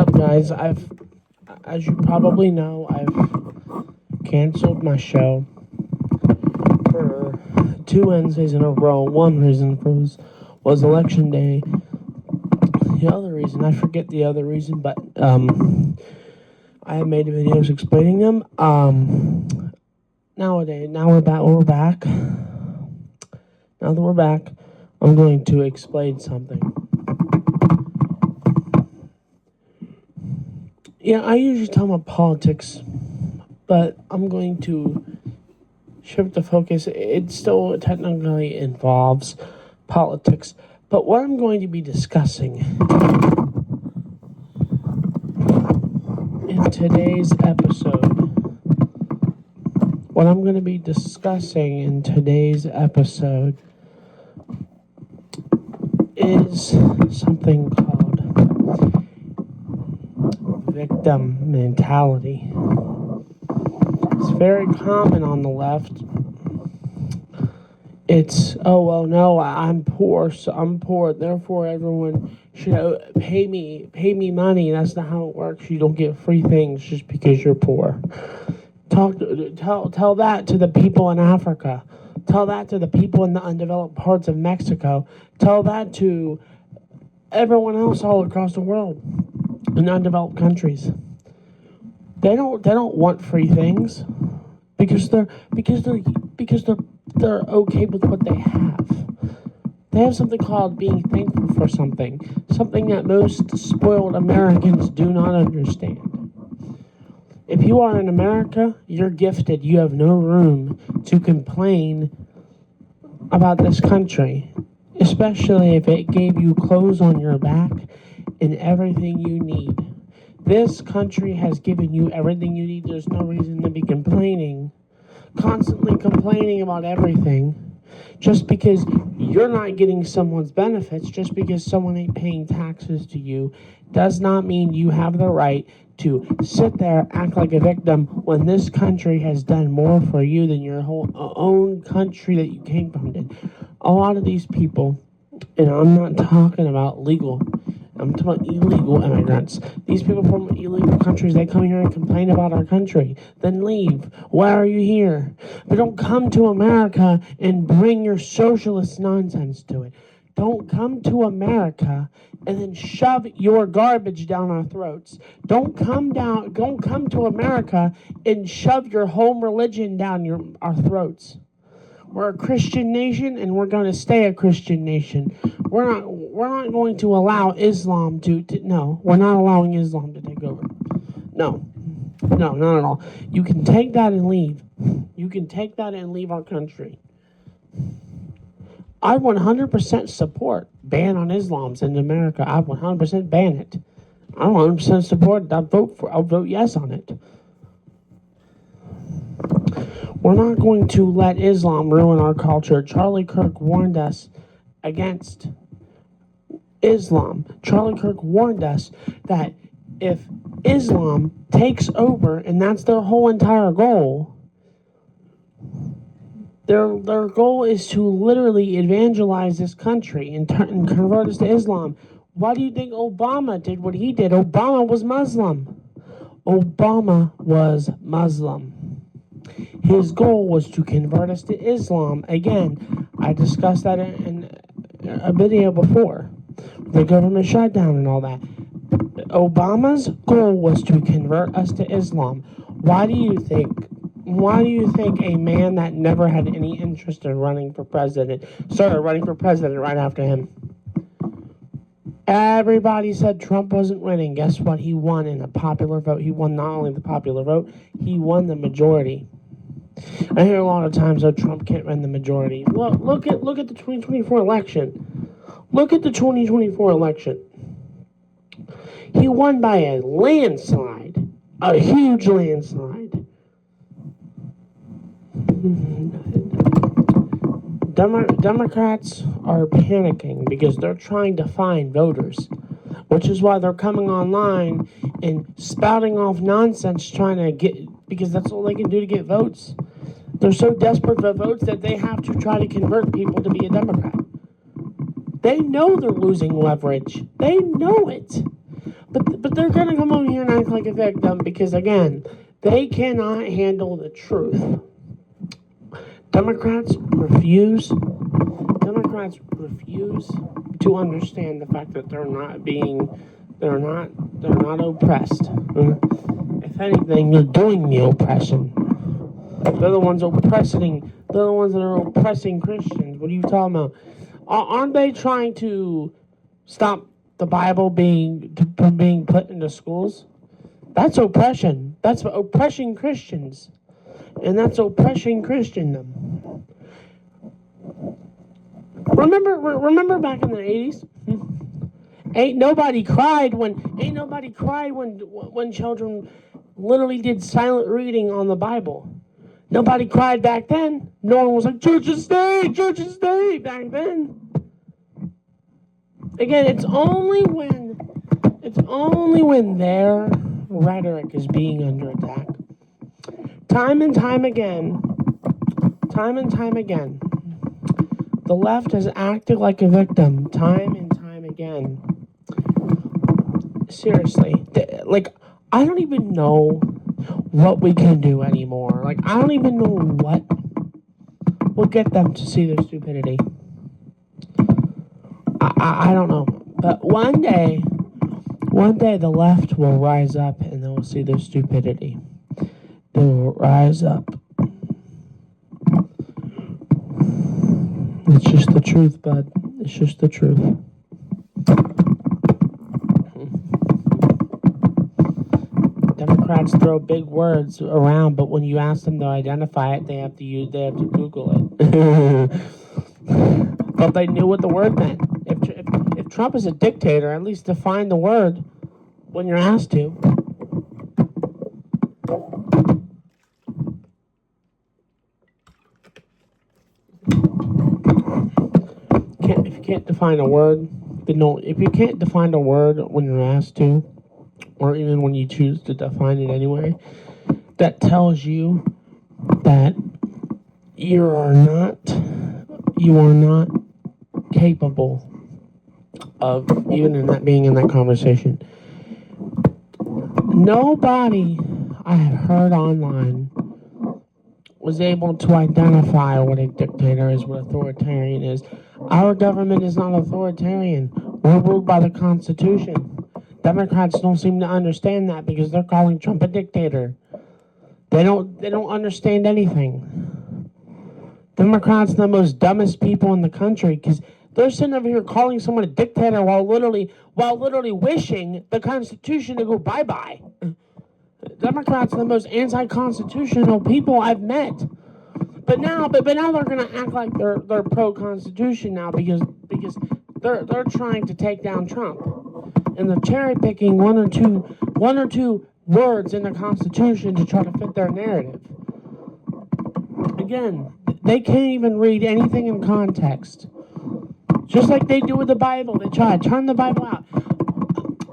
up, guys? As you probably know, I've canceled my show for 2 Wednesdays in a row. One reason was election day. The other reason, I forget the other reason, but I have made videos explaining them. Now we're back. Now that we're back, I'm going to explain something. Yeah, I usually talk about politics, but I'm going to shift the focus. It still technically involves politics, but what I'm going to be discussing in today's episode, is something called victim mentality. It's very common on the left. It's, oh, well, no, I'm poor, so I'm poor, therefore everyone should pay me money. That's not how it works. You don't get free things just because you're poor. Tell that to the people in Africa. Tell that to the people in the undeveloped parts of Mexico. Tell that to everyone else all across the world in undeveloped countries. They don't want free things because they're okay with what they have. They have something called being thankful for something that most spoiled Americans do not understand. If you are in America, you're gifted. You have no room to complain about this country, especially if it gave you clothes on your back and everything you need. This country has given you everything you need. There's no reason to be constantly complaining about everything. Just because you're not getting someone's benefits, just because someone ain't paying taxes to you, does not mean you have the right to sit there, act like a victim when this country has done more for you than your whole own country that you came from did. A lot of these people, and I'm not talking about legal, I'm talking about illegal immigrants. These people from illegal countries, they come here and complain about our country, then leave. Why are you here? But don't come to America and bring your socialist nonsense to it. Don't come to America and then shove your garbage down our throats. Don't come to America and shove your home religion down our throats. We're a Christian nation, and we're going to stay a Christian nation. We're not going to allow Islam no, we're not allowing Islam to take over. No, not at all. You can take that and leave. You can take that and leave our country. I 100% support ban on Islams in America. I 100% ban it. I 100% support it. I'll vote yes on it. We're not going to let Islam ruin our culture. Charlie Kirk warned us against Islam. Charlie Kirk warned us that if Islam takes over, and that's their whole entire goal, their goal is to literally evangelize this country and convert us to Islam. Why do you think Obama did what he did? Obama was Muslim. His goal was to convert us to Islam. Again, I discussed that in a video before. The government shutdown and all that. Obama's goal was to convert us to Islam. Why do you think a man that never had any interest in running for president started running for president right after him? Everybody said Trump wasn't winning. Guess what? He won in a popular vote. He won not only the popular vote, he won the majority. I hear a lot of times that Trump can't win the majority. Look at the 2024 election. Look at the 2024 election. He won by a landslide, a huge landslide. Democrats are panicking because they're trying to find voters, which is why they're coming online and spouting off nonsense because that's all they can do to get votes. They're so desperate for votes that they have to try to convert people to be a Democrat. They know they're losing leverage. They know it. But they're gonna come over here and act like a victim because again, they cannot handle the truth. Democrats refuse to understand the fact that they're not oppressed. If anything, they're doing the oppression. They're the ones oppressing. They're the ones that are oppressing Christians. What are you talking about? Aren't they trying to stop the Bible from being put into schools? That's oppression. That's oppressing Christians, and that's oppressing Christendom. Remember back in the 80s? Ain't nobody cried when children literally did silent reading on the Bible. Nobody cried back then. No one was like, church and state back then. Again, it's only when their rhetoric is being under attack. Time and time again, the left has acted like a victim, time and time again. Seriously, I don't even know what we can do anymore. I don't even know what will get them to see their stupidity. I don't know. But one day the left will rise up and they will see their stupidity. They will rise up. It's just the truth, bud. It's just the truth. Democrats throw big words around, but when you ask them to identify it, they have to Google it. But they knew what the word meant. If Trump is a dictator, at least define the word when you're asked to. If you can't define a word, then no. If you can't define a word when you're asked to, or even when you choose to define it anyway, that tells you that you are not capable of even being in that conversation. Nobody I have heard online was able to identify what a dictator is, what authoritarian is. Our government is not authoritarian. We're ruled by the Constitution. Democrats don't seem to understand that because they're calling Trump a dictator. They don't understand anything. Democrats are the most dumbest people in the country because they're sitting over here calling someone a dictator while literally wishing the Constitution to go bye-bye. Democrats are the most anti-constitutional people I've met. But now they're gonna act like they're pro-Constitution now because they're trying to take down Trump. And they're cherry picking one or two words in the Constitution to try to fit their narrative. Again, they can't even read anything in context. Just like they do with the Bible, they try to turn the Bible out.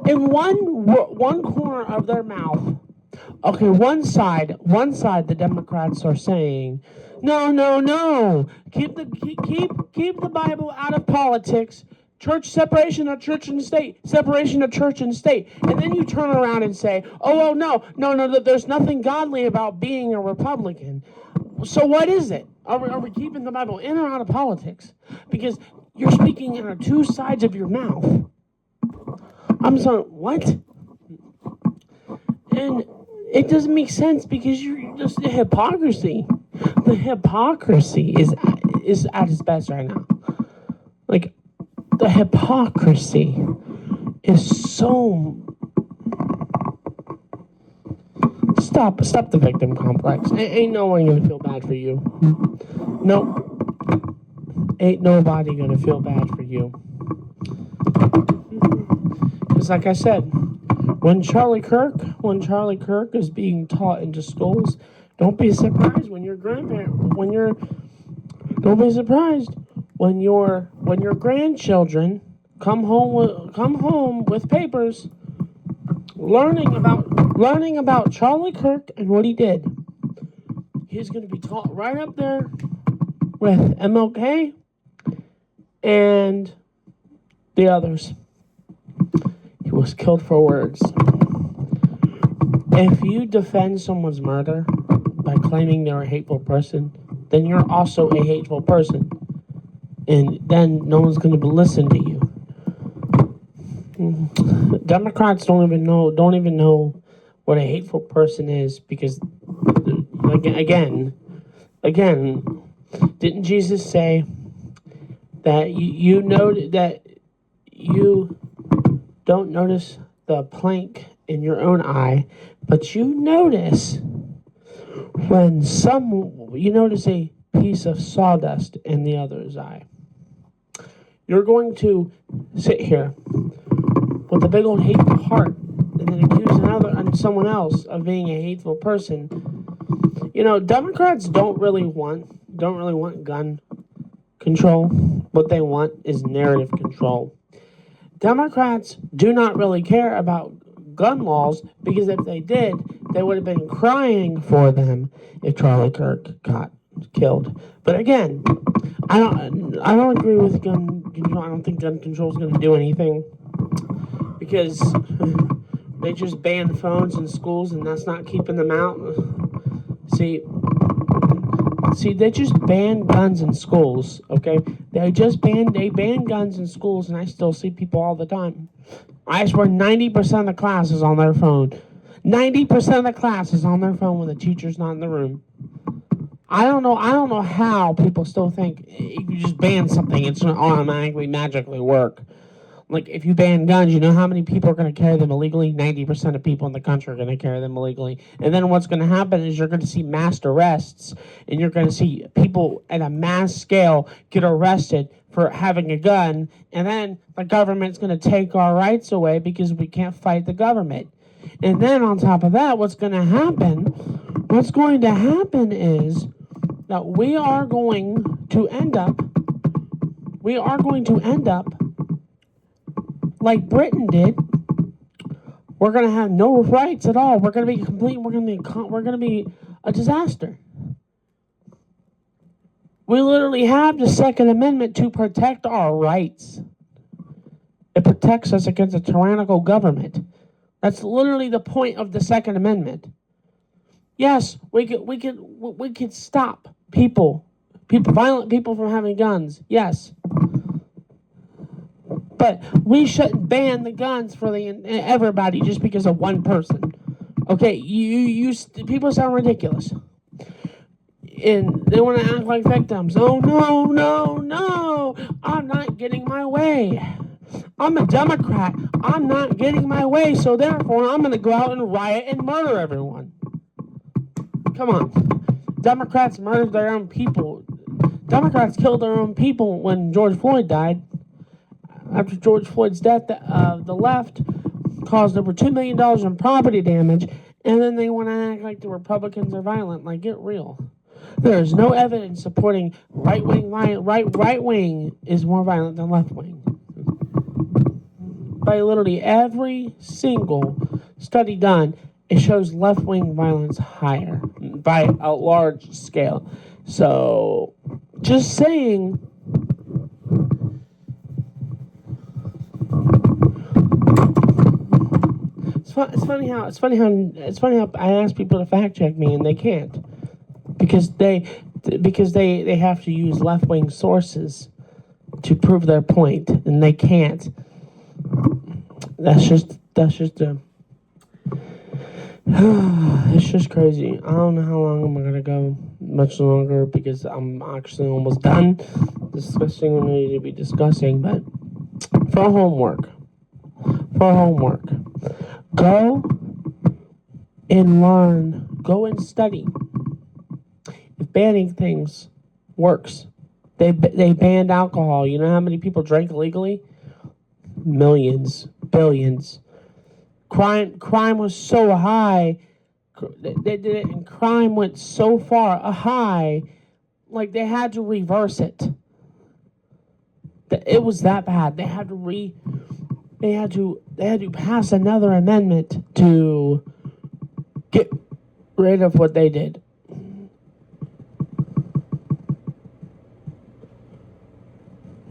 In one corner of their mouth, okay, one side, the Democrats are saying, no, keep the Bible out of politics. Church separation of church and state, and then you turn around and say, oh no, there's nothing godly about being a Republican. So what is it? Are we keeping the Bible in or out of politics? Because you're speaking out of two sides of your mouth. I'm sorry, what? And it doesn't make sense because you're just the hypocrisy. The hypocrisy is at its best right now. The hypocrisy is so... Stop the victim complex. Ain't no one gonna feel bad for you. Nope. Ain't nobody gonna feel bad for you. Because like I said, when Charlie Kirk is being taught into schools, don't be surprised when your grandchildren come home with papers learning about Charlie Kirk and what he did. He's going to be taught right up there with MLK and the others. was killed for words. If you defend someone's murder by claiming they're a hateful person, then you're also a hateful person. And then no one's going to listen to you. Democrats don't even know what a hateful person is, because again, didn't Jesus say that you know that you don't notice the plank in your own eye, but you notice you notice a piece of sawdust in the other's eye. You're going to sit here with a big old hateful heart and then accuse someone else of being a hateful person. Democrats don't really want gun control. What they want is narrative control. Democrats do not really care about gun laws, because if they did, they would have been crying for them if Charlie Kirk got killed. But again, I don't agree with gun control. I don't think gun control is going to do anything, because they just banned phones in schools, and that's not keeping them out. See, they just banned guns in schools, okay? They banned guns in schools, and I still see people all the time. I swear 90% of the class is on their phone. 90% of the class is on their phone when the teacher's not in the room. I don't know how people still think if you just ban something, it's going to automatically, magically work. Like, if you ban guns, you know how many people are going to carry them illegally? 90% of people in the country are going to carry them illegally. And then what's going to happen is you're going to see mass arrests, and you're going to see people at a mass scale get arrested for having a gun, and then the government's going to take our rights away because we can't fight the government. And then on top of that, what's going to happen is that we are going to end up like Britain did. We're going to have no rights at all. We're going to be a disaster. We literally have the Second Amendment to protect our rights. It protects us against a tyrannical government. That's literally the point of the Second Amendment. Yes, we could stop violent people from having guns. Yes. But we shouldn't ban the guns for everybody just because of one person. Okay, people sound ridiculous, and they want to act like victims. Oh no! I'm not getting my way. I'm a Democrat. I'm not getting my way, so therefore I'm going to go out and riot and murder everyone. Come on, Democrats murdered their own people. Democrats killed their own people when George Floyd died. After George Floyd's death, the left caused over $2 million in property damage, and then they want to act like the Republicans are violent. Like, get real. There is no evidence supporting right wing is more violent than left wing. By literally every single study done, it shows left wing violence higher by a large scale. So, just saying. It's funny how I ask people to fact check me and they can't, because they have to use left wing sources to prove their point, and they can't. That's just it's just crazy. I don't know how long I'm gonna go. Much longer, because I'm actually almost done discussing what we need to be discussing. But for homework. Go and learn. Go and study. If banning things works, they banned alcohol. You know how many people drank illegally? Millions, billions. Crime was so high. They did it, and crime went so far high, like they had to reverse it. It was that bad. They had to pass another amendment to get rid of what they did.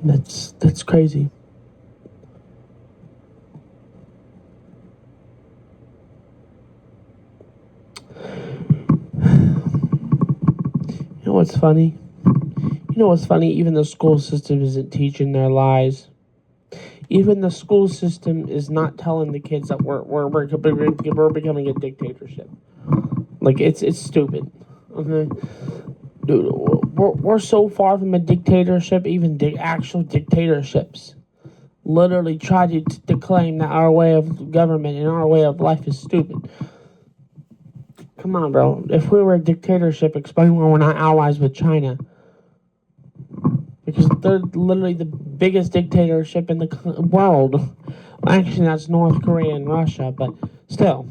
That's crazy. what's funny? You know what's funny? Even the school system isn't teaching their lies. Even the school system is not telling the kids that we're becoming a dictatorship. Like it's stupid. Okay, dude, we're so far from a dictatorship. Even actual dictatorships literally try to claim that our way of government and our way of life is stupid. Come on, bro. If we were a dictatorship, explain why we're not allies with China. Because they're literally the biggest dictatorship in the world. Actually, that's North Korea and Russia, but still.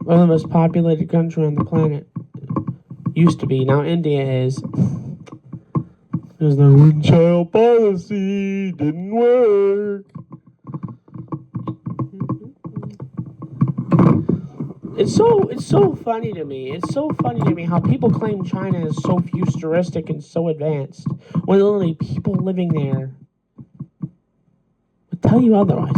One of the most populated country on the planet. Used to be. Now India is. Because the one-child policy didn't work. It's so funny to me. It's so funny to me how people claim China is so futuristic and so advanced when literally people living there would tell you otherwise.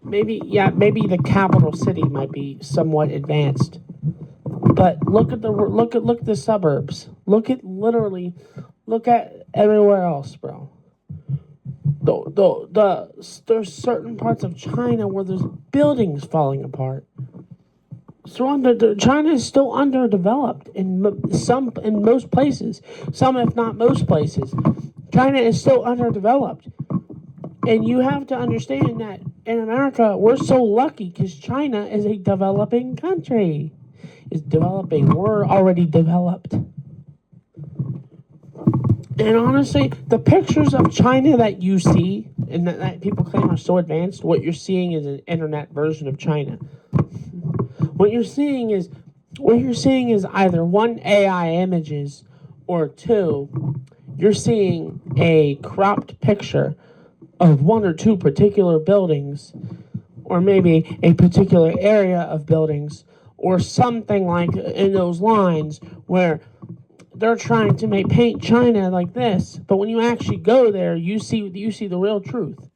Maybe the capital city might be somewhat advanced, but look at the suburbs. Look at everywhere else, bro. There's certain parts of China where there's buildings falling apart. So China is still underdeveloped in most places. Some, if not most places, China is still underdeveloped. And you have to understand that in America, we're so lucky because China is a developing country. It's developing. We're already developed. And honestly, the pictures of China that you see and that people claim are so advanced, what you're seeing is an internet version of China. What you're seeing is either one, AI images, or two, you're seeing a cropped picture of one or two particular buildings, or maybe a particular area of buildings, or something like in those lines where they're trying to paint China like this, but when you actually go there, you see the real truth.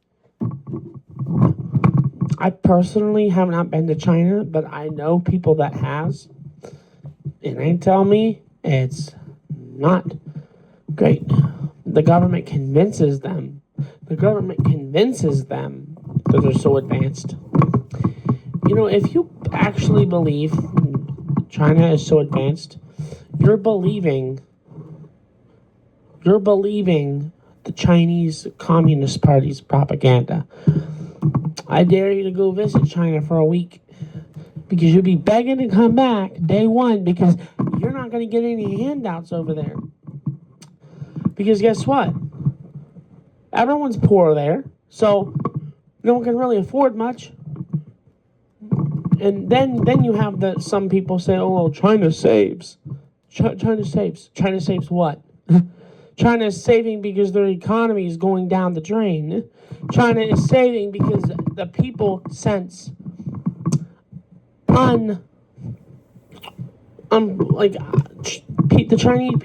I personally have not been to China, but I know people that has, and they tell me it's not great. The government convinces them that they're so advanced. You know, if you actually believe China is so advanced, you're believing the Chinese Communist Party's propaganda. I dare you to go visit China for a week because you'll be begging to come back day one because you're not going to get any handouts over there. Because guess what? Everyone's poor there, so no one can really afford much. And then you have some people say, "Oh, well, China saves." China saves. China saves what? China is saving because their economy is going down the drain. China is saving because the people sense the Chinese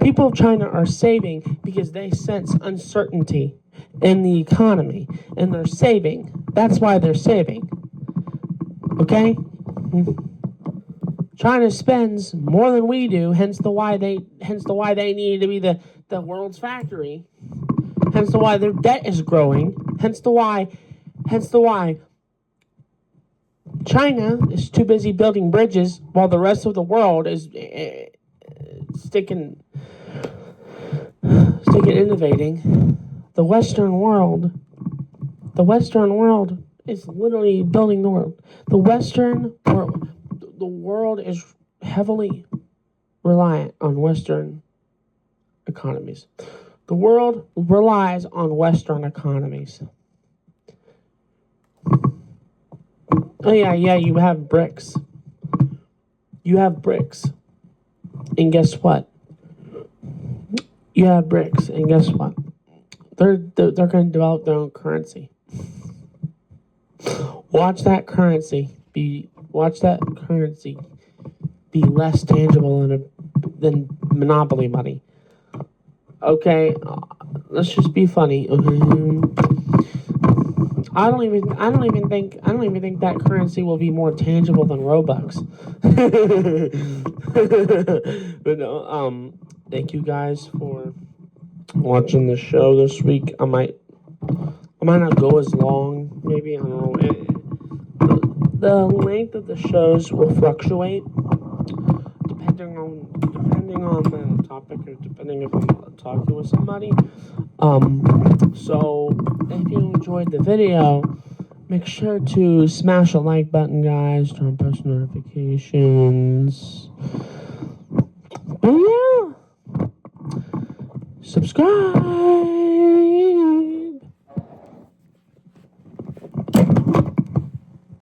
people of China are saving because they sense uncertainty in the economy, and they're saving. That's why they're saving. Okay? China spends more than we do, hence the why they need to be the world's factory. Hence the why their debt is growing. Hence the why China is too busy building bridges while the rest of the world is sticking innovating. The Western world is literally building the world. The world is heavily reliant on Western economies. The world relies on Western economies. Oh yeah, you have BRICS. And guess what? They're going to develop their own currency. Watch that currency be less tangible than monopoly money. Okay, let's just be funny. I don't even think that currency will be more tangible than Robux. But no, thank you guys for watching the show this week. I might not go as long. Maybe I don't know. The length of the shows will fluctuate depending on the topic or depending if I'm talking with somebody. So if you enjoyed the video, make sure to smash the like button, guys. Turn on post notifications. But yeah, subscribe.